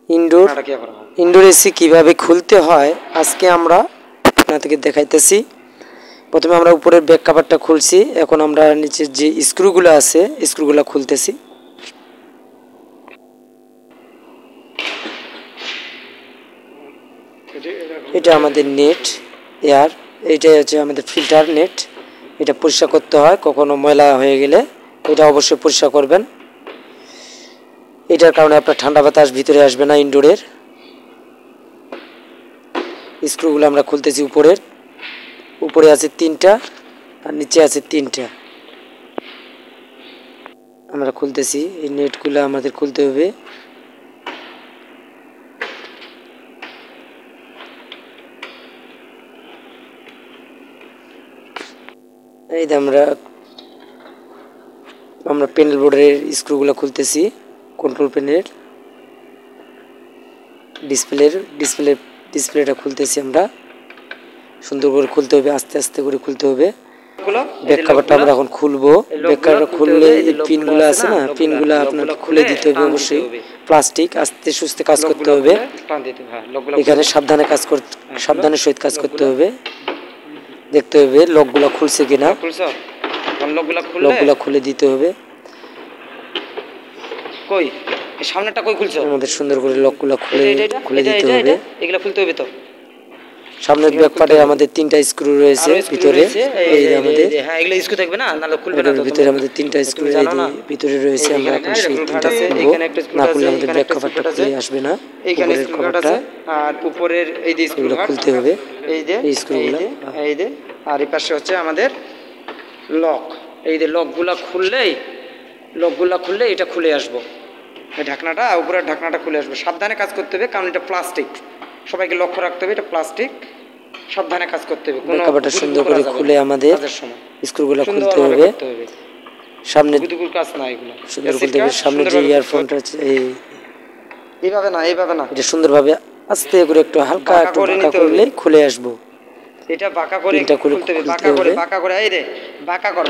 Indoor AC কিভাবে খুলতে হয় আজকে আমরা আপনাদেরকে দেখাইতেছি। প্রথমে আমরা উপরের ব্যাক কভারটা খুলছি, এখন আমরা নিচের যে স্ক্রুগুলো আছে স্ক্রুগুলো খুলতেছি। এটা আমাদের নেট এয়ার, এইটাই হচ্ছে আমাদের ফিল্টার নেট। এটা পরিষ্কার করতে হয়, কখনো ময়লা হয়ে গেলে এটা অবশ্যই পরিষ্কার করবেন। এটার কারণে আপনার ঠান্ডা বাতাস ভিতরে আসবে না ইনডোরের। স্ক্রুগুলো আমরা খুলতেছি। উপরে আছে 3টা আর নিচে আছে 3টা। আমরা খুলতেছি, এই নেটগুলো আমাদের খুলতে হবে। এই যে আমরা প্যানেল বোর্ডের স্ক্রুগুলো খুলতেছি। কন্ট্রোল প্যানেল ডিসপ্লেটা খুলতেছি আমরা। সুন্দর করে খুলতে হবে, আস্তে আস্তে করে খুলতে হবে। ব্যাক কভারটা আমরা এখন খুলবো। ব্যাক কভারটা খুললে এই পিনগুলো আছে না, পিনগুলো আপনাকে খুলে দিতে হবে অবশ্যই। প্লাস্টিক, আস্তে সুস্তে কাজ করতে হবে। এখানে সাবধানের সহিত কাজ করতে হবে। দেখতে হবে লকগুলো খুলছে কিনা, লকগুলো খুলে দিতে হবে। কই সামনেটা কই খুলছো? আমাদের সুন্দর করে লকগুলো খুলে দিতে হবে। এগুলা খুলতে হবে তো। সামনের ব্যাক পার্টে আমাদের 3টা স্ক্রু রয়েছে ভিতরে। এই যে আমাদের হ্যাঁ এগুলা স্ক্রু থাকবে না, নালে খুলবে না তো। ভিতরে আমাদের 3টা স্ক্রু এই যে ভিতরে রয়েছে। আমরা এখন সেই 3টা খুলবো, না খুললে আমাদের ব্যাক কভারটা খুলে আসবে না। এইখানে স্ক্রু আছে আর উপরের এই যে স্ক্রুগুলো খুলতে হবে। এই যে স্ক্রুগুলো, এই যে আর এই পাশে হচ্ছে আমাদের লক। এই যে লকগুলা খুললে এটা খুলে আসবো। এই ঢাকনাটা, উপরের ঢাকনাটা খুলে আসবে। সাবধানে কাজ করতে হবে, কারণ এটা প্লাস্টিক। সবাইকে লক্ষ্য রাখতে হবে, এটা প্লাস্টিক। সাবধানে কাজ করতে হবে। কোন কভারটা সুন্দর করে খুলে আমাদের স্ক্রুগুলো খুলতে হবে। সামনে দুগুর কাজ না, এগুলো সুন্দর খুলতে হবে। সামনে যে ইয়ারফোনটা আছে এইভাবে না এটা সুন্দরভাবে আস্তে করে একটু হালকা একটু বাঁকা করলে খুলে আসবো। এটা বাঁকা করে খুলতে হবে, বাঁকা করে এই রে বাঁকা কর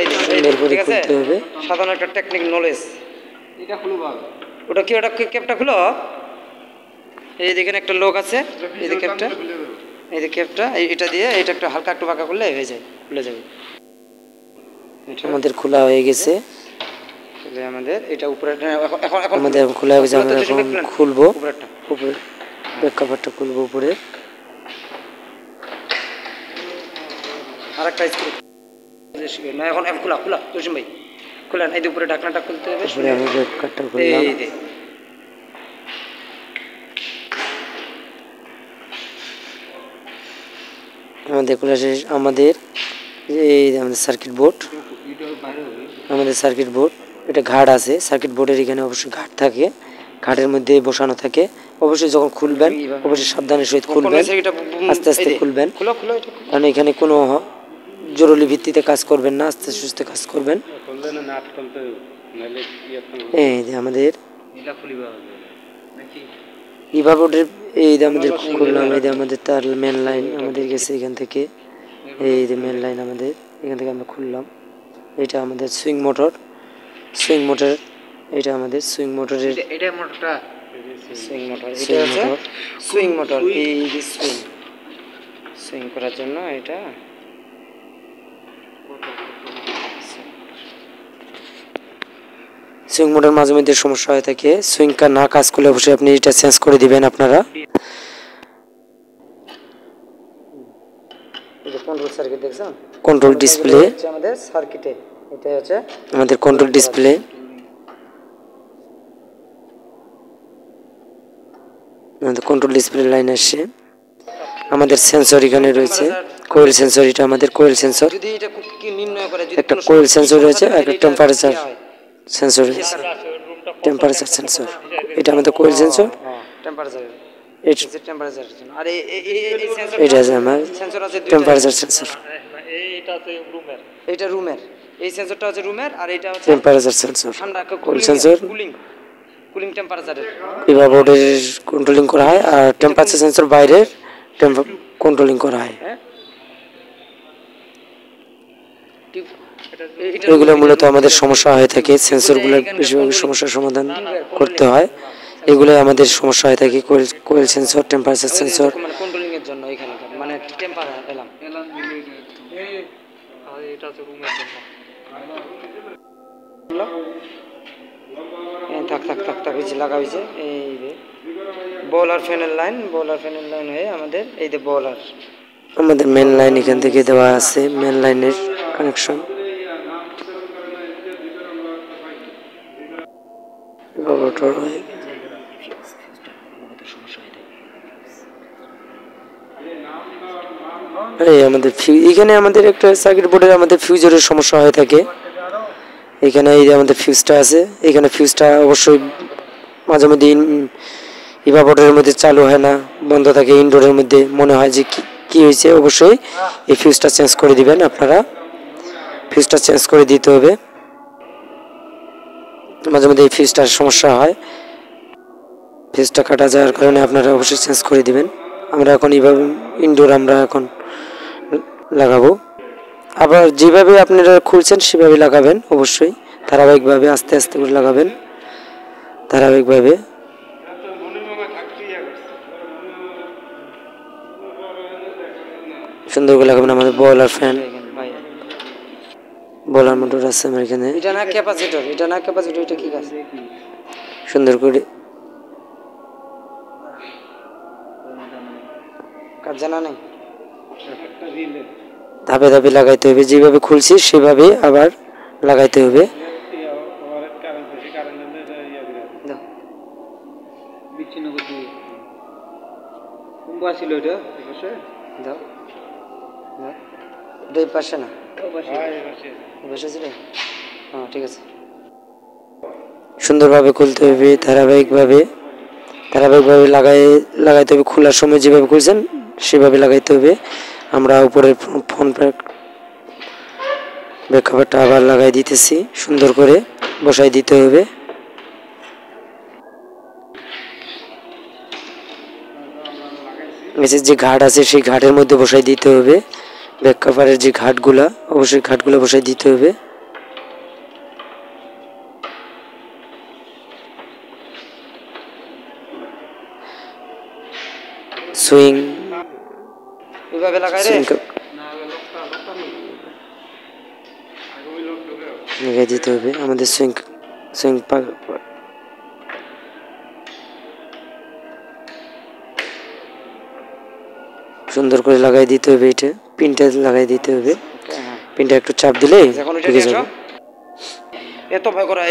এই রে সুন্দর করে খুলতে হবে। সাধারণ একটা টেকনিক নলেজ। এটা খুলো ভালো। ওটা কি, ওটা ক্যাপটা খুলো। এই দেখেন একটা লোক আছে, এই যে ক্যাপটা, এই যে ক্যাপটা, এটা দিয়ে এটা একটু হালকা একটু বাঁকা করলে হয়ে যায়, খুলে যাবে। আমাদের খোলা হয়ে গেছে। আমাদের এটা উপরে এখন আমাদের খোলা হয়ে গেছে। আমরা এখন খুলবো উপরেরটা, উপরে ব্যাক কভারটা খুলবো উপরে। আরেকটা স্ক্রু না, এখন খোলা জসিম ভাই খুলেন। এই যে উপরে ঢাকনাটা খুলতে হবে। উপরে আমি ব্যাক কভারটা খুললাম। এই যে আমাদের খোলা শেষ। আমাদের এই আমাদের সার্কিট বোর্ড, এটা ঘাট আছে। সার্কিট বোর্ডের এখানে অবশ্যই ঘাট থাকে, ঘাটের মধ্যে বসানো থাকে। অবশ্যই যখন খুলবেন অবশ্যই সাবধানের সহিত খুলবেন, আস্তে আস্তে খুলবেন, কারণ এখানে কোনো জরুরি ভিত্তিতে কাজ করবেন না, আস্তে সুস্তে কাজ করবেন। এই যে আমাদের ইভা বোর্ডের এই যে আমাদের খুললাম। এই যে আমাদের তার মেন লাইন আমাদের গেছে এখান থেকে। এই যে মেন লাইন আমাদের এখান থেকে আমরা খুললাম। এটা আমাদের সুইং মোটর। এটা আমাদের সুইং মোটরের, এটা মোটরটা সুইং মোটর। এটা হচ্ছে সুইং মোটর। এই যে সুইং করার জন্য এটা সুইং মোটর মাঝে মধ্যে সমস্যা হয়ে থাকে। সুইং না কাজ করলে অবশ্যই আপনি এটা চেঞ্জ করে দিবেন আপনারা। কন্ট্রোল সার্কিট দেখছেন, কন্ট্রোল ডিসপ্লে আমাদের সার্কিটে এটা হচ্ছে আমাদের কন্ট্রোল ডিসপ্লে। আমাদের কন্ট্রোল ডিসপ্লে লাইন আসছে। আমাদের সেন্সর এখানে রয়েছে, কোয়েল সেন্সর। এটা আমাদের কোয়েল সেন্সর। যদি এটা কি নির্ণয় করে, যদি একটা কোয়েল সেন্সর রয়েছে, একটা টেম্পারেচার সেন্সর রয়েছে। টেম্পারেচার সেন্সর, এটা আমাদের কোয়েল সেন্সর। টেম্পারেচার টেম্পারেচার আর এই সেন্সর, এটা আছে আমার সেন্সর আছে টেম্পারেচার সেন্সর। এইটা রুমের, এই সেন্সরটা হচ্ছে রুমের, আর এটা হচ্ছে টেম্পারেচার সেন্সর। ঠান্ডা কোয়েল সেন্সর কুলিং টেম্পারেচারের ইভা বোর্ডের কন্ট্রোলিং করা হয়, আর টেম্পারেচার সেন্সর বাইরের কন্ট্রোলিং করা হয়। এগুলো মূলত আমাদের সমস্যা হয়ে থাকে, সেন্সরগুলোর বেশিরভাগ সমস্যার সমাধান করতে হয়। এগুলো আমাদের সমস্যা হয়ে থাকে। কোয়েল সেন্সর, টেম্পারেচার সেন্সর, মানে কন্ট্রোলিং এর জন্য এখানকার মানে টেম্পারেচার এলাম এটা তো রুমের জন্য থাক থাক থাক থাক হয়েছে লাগা হয়েছে। এই যে বল আর ফ্যানের লাইন, বল আর ফ্যানের লাইন হয়ে আমাদের এই যে বল আর আমাদের মেন লাইন এখান থেকে দেওয়া আছে, মেন লাইনের কানেকশন। এই আমাদের এখানে আমাদের একটা সার্কিট বোর্ডের আমাদের ফিউজের সমস্যা হয়ে থাকে। এখানে এই যে আমাদের ফিউজটা আছে, এখানে ফিউজটা অবশ্যই মাঝে মধ্যে ইভাপোরেটরের মধ্যে চালু হয় না, বন্ধ থাকে। ইনডোরের মধ্যে মনে হয় যে কি হয়েছে, অবশ্যই এই ফিউজটা চেঞ্জ করে দিবেন আপনারা। ফিউজটা চেঞ্জ করে দিতে হবে, মাঝে মধ্যে এই ফিউজটার সমস্যা হয়। ফিউজটা কাটা যাওয়ার কারণে আপনারা অবশ্যই চেঞ্জ করে দিবেন। আমরা এখন এইভাবে ইনডোর আমরা এখন লাগাবো। আবার যেভাবে আপনারা খুলছেন সেভাবে লাগাবেন, অবশ্যই ধারাবাহিকভাবে আস্তে আস্তে করে লাগাবেন, ধারাবাহিকভাবে। সুন্দর করে লাগাবেন। আমাদের বয়লার ফ্যান, বয়লার মোটর আছে আমার এখানে। এটা না ক্যাপাসিটর, এটা না ক্যাপাসিটর, এটা কি কাজ? সুন্দর করে কাজ জানা নেই, ধাপে ধাপে লাগাইতে হবে। যেভাবে খুলছি সেভাবে আবার লাগাইতে হবে। পাশে না ঠিক আছে। সুন্দরভাবে খুলতে হবে, ধারাবাহিকভাবে লাগাইতে হবে। খোলার সময় যেভাবে খুলছেন সেভাবে লাগাইতে হবে। আমরা উপরের ফোন ব্যাক কভারটা আবার লাগাই দিতেছি, সুন্দর করে বসাই দিতে হবে। মেসের যে ঘাট আছে সেই ঘাটের মধ্যে বসাই দিতে হবে। ব্যাক কভারের যে ঘাটগুলা, অবশ্যই ঘাটগুলো বসাই দিতে হবে। সুইং এভাবে লাগাই রে, লাগাই দিতে হবে আমাদের সুইং সুন্দর করে লাগাই দিতে হবে। এটা পিনটা লাগাই দিতে হবে, পিনটা একটু চাপ দিলেই ঢুকে যাবে। এত ভয় করা